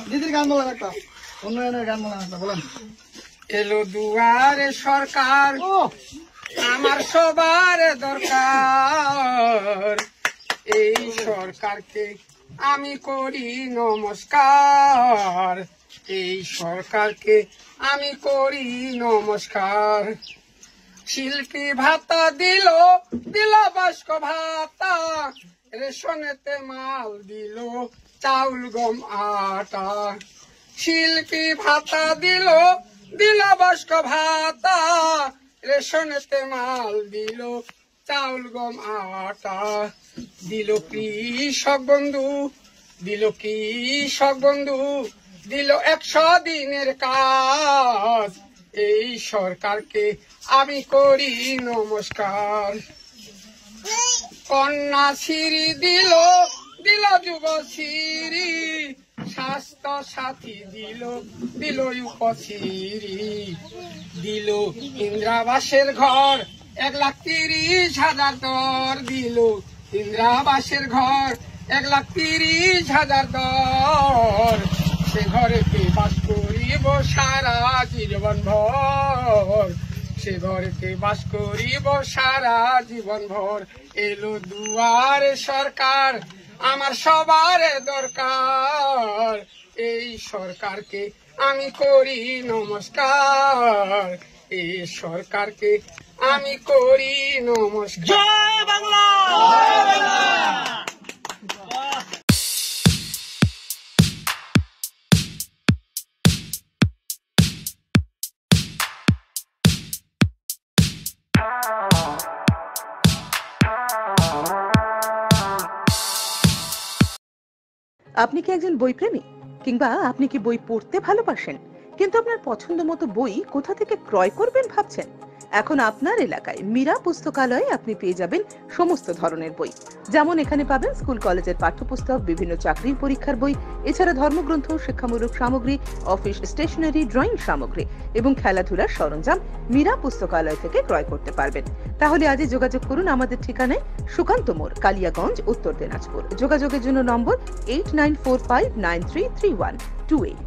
দিদির গান বলেন একটা, উন্নয়নের গান বলেন একটা, বলেন। এলো দুয়ারে সরকার, আমার সবার দরকার, এই সরকারকে আমি করি নমস্কার, এই সরকারকে আমি করি নমস্কার। শিল্পী ভাতা দিল, দিল বাস্ক ভাতা, রেশনেতে মাল দিল চাউল গম আটা। শিল্পী ভাতা দিল, দিল বাস্ক ভাতা, রেশনেতে মাল দিল চাউল গম আটা। দিল কৃষক বন্ধু, দিল কৃষক বন্ধু, দিল 100 দিনের কাজ, এই সরকারকে আমি করি নমস্কার। কন্যাশ্রী দিল, দিল যুবশ্রী, স্বাস্থ্য সাথী দিল, দিল উপশ্রী, দিল ইন্দিরাবাসের ঘর 1,30,000 দর, দিল ইন্দিরাবাসের ঘর 1,30,000 দর। সে ঘরেতে বাস করিব সারা জীবন ভর, সে ঘরেতে বাস করিব সারা জীবন ভর। এলো দুয়ারে সরকার, আমার সবার দরকার, এই সরকারকে আমি করি নমস্কার, এই সরকারকে আমি করি নমস্কার। জয় বাংলা। আপনি কি একজন বই প্রেমী, কিংবা আপনি কি বই পড়তে ভালোবাসেন, কিন্তু আপনার পছন্দ মতো বই কোথা থেকে ক্রয় করবেন ভাবছেন? এখন আপনার এলাকায় মীরা পুস্তকালয়ে আপনি পেয়ে যাবেন সমস্ত ধরনের বই। যেমন এখানে পাবেন স্কুল কলেজের পাঠ্যপুস্তক, বিভিন্ন চাকরির পরীক্ষার বই, এছাড়া ধর্মগ্রন্থ, শিক্ষামূলক সামগ্রী, অফিস স্টেশনারি, ড্রয়িং সামগ্রী এবং খেলাধুলার সরঞ্জাম মীরা পুস্তকালয় থেকে ক্রয় করতে পারবেন। তাহলে আজই যোগাযোগ করুন আমাদের ঠিকানায়, সুকান্ত মোড়, কালিয়াগঞ্জ, উত্তর দিনাজপুর। যোগাযোগের জন্য নম্বর 8945933128।